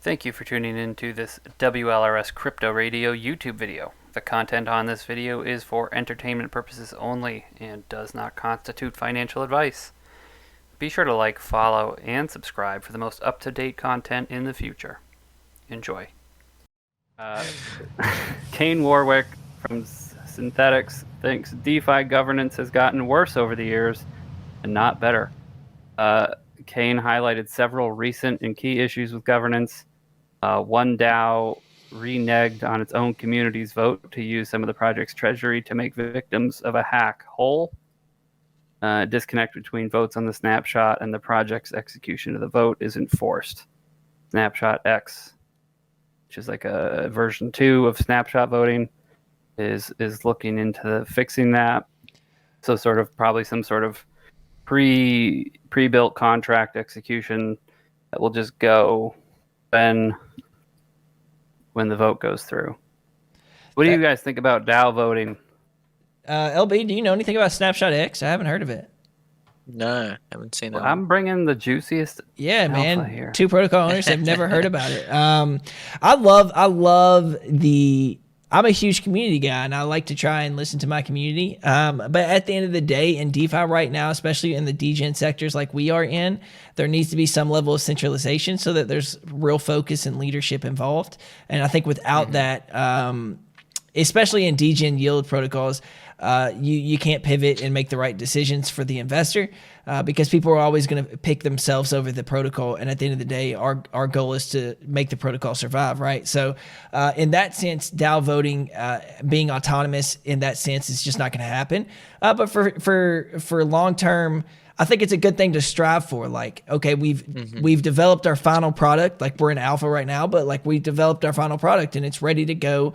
Thank you for tuning in to this WLRS Crypto Radio YouTube video. The content on this video is for entertainment purposes only and does not constitute financial advice. Be sure to like, follow, and subscribe for the most up-to-date content in the future. Enjoy. Kane Warwick from Synthetics thinks DeFi governance has gotten worse over the years and not better. Kane highlighted several recent and key issues with governance. One DAO reneged on its own community's vote to use some of the project's treasury to make victims of a hack whole. Disconnect between votes on the snapshot and the project's execution of the vote is enforced. Snapshot X, which is like a version 2 of snapshot voting, is looking into fixing that. So sort of probably some sort of pre-built contract execution that will just go when the vote goes through. What do you guys think about DAO voting? LB, do you know anything about Snapshot X? I haven't heard of it. No, haven't seen that. I'm bringing the juiciest. Yeah, man. Here. 2 protocol owners have never heard about it. I love the. I'm a huge community guy, and I like to try and listen to my community. But at the end of the day, in DeFi right now, especially in the degen sectors like we are in, there needs to be some level of centralization so that there's real focus and leadership involved. And I think without that, especially in degen yield protocols, you can't pivot and make the right decisions for the investor because people are always going to pick themselves over the protocol. And at the end of the day, our goal is to make the protocol survive, right? So in that sense, DAO voting, being autonomous in that sense is just not going to happen. But for long-term, I think it's a good thing to strive for. Like, okay, we've developed our final product. Like we're in alpha right now, but like we developed our final product and it's ready to go.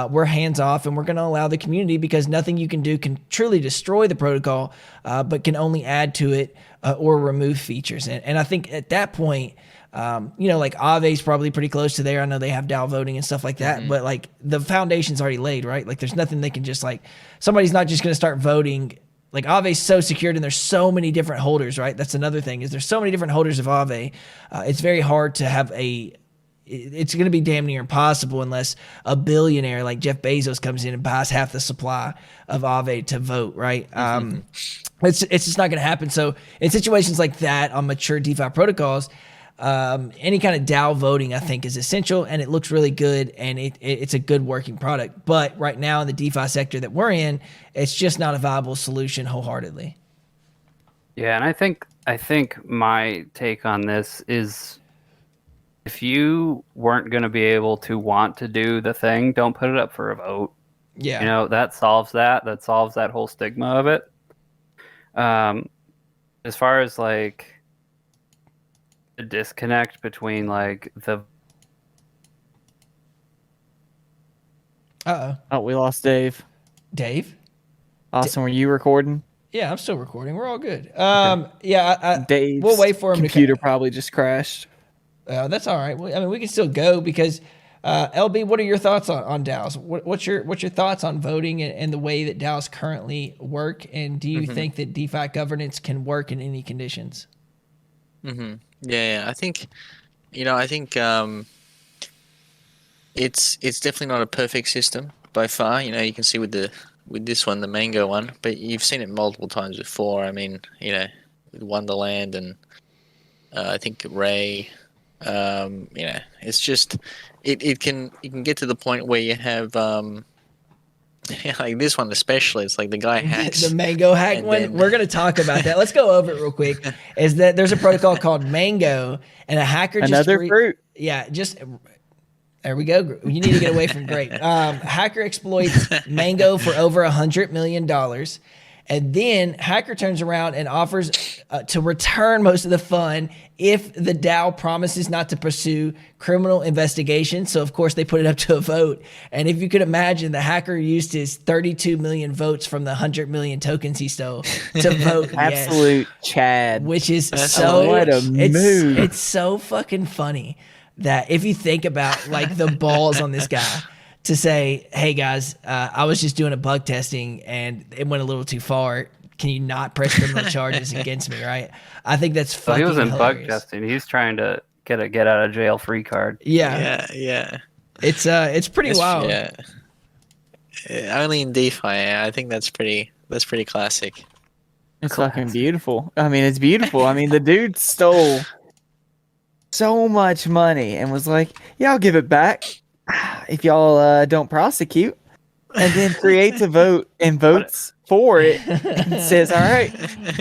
We're hands off and we're going to allow the community because nothing you can do can truly destroy the protocol, but can only add to it or remove features. And I think at that point, like Aave's probably pretty close to there. I know they have DAO voting and stuff like that, but like the foundation's already laid, right? Like there's nothing they can just like, somebody's not just going to start voting. Like Aave's so secured and there's so many different holders, right? That's another thing is there's so many different holders of Aave. It's very hard to have it's going to be damn near impossible unless a billionaire like Jeff Bezos comes in and buys half the supply of Aave to vote, right? It's just not going to happen. So in situations like that on mature DeFi protocols, any kind of DAO voting, I think, is essential, and it looks really good, and it's a good working product. But right now in the DeFi sector that we're in, it's just not a viable solution wholeheartedly. Yeah, and I think my take on this is if you weren't going to be able to want to do the thing, don't put it up for a vote. Yeah. That solves that. That solves that whole stigma of it. As far as like the disconnect between like the Oh, we lost Dave. Dave? Austin, were you recording? Yeah, I'm still recording. We're all good. Yeah, Dave's we'll wait for him. Computer probably just crashed. That's all right. I mean, we can still go because LB, what are your thoughts on DAOs? What's your thoughts on voting and the way that DAOs currently work? And do you think that DeFi governance can work in any conditions? Yeah, I think, it's definitely not a perfect system by far. You can see with this one, the Mango one, but you've seen it multiple times before. I mean, with Wonderland and I think Ray. It's just you can get to the point where you have like this one especially. It's like the guy hacks the Mango hack one. We're gonna talk about that. Let's go over it real quick. Is that there's a protocol called Mango, and a hacker fruit. Yeah, there we go. You need to get away from Grape. Hacker exploits Mango for over $100 million. And then hacker turns around and offers to return most of the fund if the DAO promises not to pursue criminal investigation. So, of course, they put it up to a vote. And if you could imagine, the hacker used his 32 million votes from the 100 million tokens he stole to vote Absolute yes, Chad. which is what a move. It's so fucking funny that if you think about like the balls on this guy to say, hey guys, I was just doing a bug testing and it went a little too far. Can you not press criminal charges against me, right? I think that's fucking he wasn't hilarious. bug testing. He's trying to get a get out of jail free card. Yeah. Yeah. It's pretty wild. Yeah. Only in DeFi. I think that's pretty classic. It's fucking beautiful. I mean, it's beautiful. I mean, the dude stole so much money and was like, "Yeah, I'll give it back if y'all don't prosecute." And then creates a vote and votes for it and says, "All right,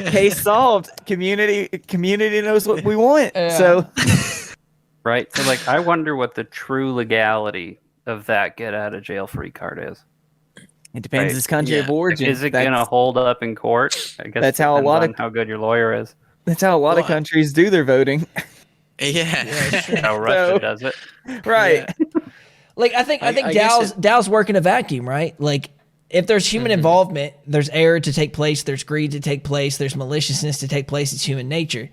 case solved. Community knows what we want." Yeah. So, Right. So like, I wonder what the true legality of that get out of jail free card is. it depends Right. his country Yeah. of origin. Is it going to hold up in court? I guess That's how a depends lot on of- how good your lawyer is. That's how a lot of Well, countries do their voting. Yeah. How Russia So- does it. Right. Like I think I guess DAOs work in a vacuum, right? Like if there's human involvement, there's error to take place, there's greed to take place, there's maliciousness to take place. It's human nature.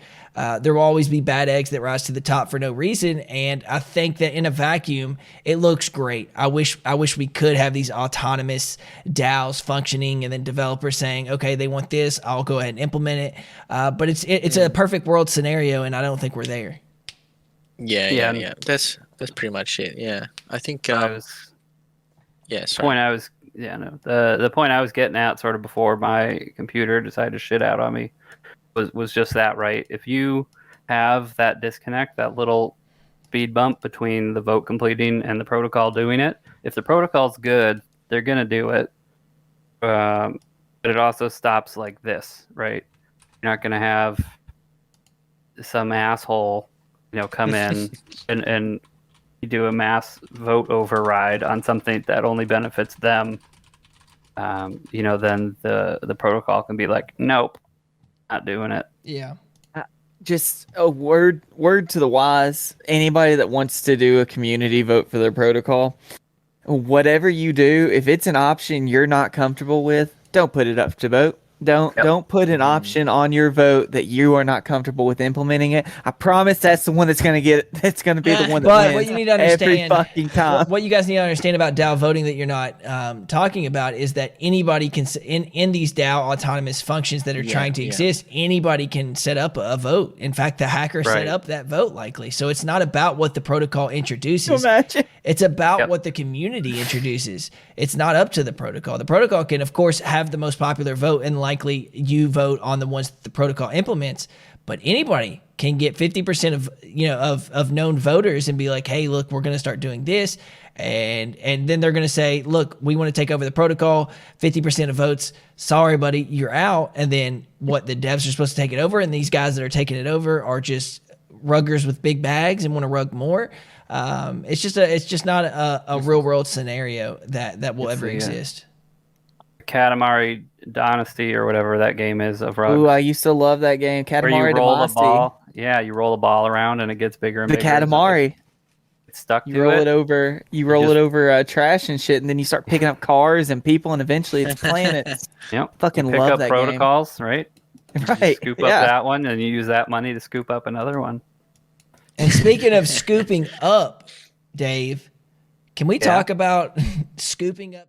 There will always be bad eggs that rise to the top for no reason, and I think that in a vacuum, it looks great. I wish we could have these autonomous DAOs functioning, and then developers saying, "Okay, they want this, I'll go ahead and implement it." But it's a perfect world scenario, and I don't think we're there. Yeah. That's pretty much it. Yeah. I think. I was Yeah. Sorry. the point I was getting at sort of before my computer decided to shit out on me was just that, right? If you have that disconnect, that little speed bump between the vote completing and the protocol doing it, if the protocol's good, they're gonna do it. But it also stops like this, right? You're not gonna have some asshole, come in and you do a mass vote override on something that only benefits them. Then the protocol can be like, nope, not doing it. Yeah. Just a word to the wise. Anybody that wants to do a community vote for their protocol, whatever you do, if it's an option you're not comfortable with, don't put it up to vote. Don't put an option on your vote that you are not comfortable with implementing it. I promise that's the one that's going to be the one that But wins what you need to understand, every fucking time. what you guys need to understand about DAO voting that you're not talking about is that anybody can, in these DAO autonomous functions that are trying to exist, anybody can set up a vote. In fact, the hacker set up that vote likely. So it's not about what the protocol introduces. Imagine. It's about what the community introduces. It's not up to the protocol. The protocol can, of course, have the most popular vote, and likely you vote on the ones that the protocol implements. But anybody can get 50% of known voters and be like, hey, look, we're going to start doing this. And then they're going to say, look, we want to take over the protocol, 50% of votes. Sorry, buddy, you're out. And then what, the devs are supposed to take it over, and these guys that are taking it over are just ruggers with big bags and want to rug more. It's just not a real world scenario that will ever exist. Katamari Dynasty or whatever that game is of rugs. Ooh, I used to love that game. where Katamari you roll the Damacy. ball. Yeah, you roll the ball around and it gets bigger and The bigger. Katamari. It's stuck You to roll it. it over. You roll just- it over trash and shit, and then you start picking up cars and people, and eventually it's planets. Yep. Fucking Pick love up that protocols, right? game. You Right. scoop up Yeah. that one and you use that money to scoop up another one. And speaking of scooping up, Dave, can we talk about scooping up?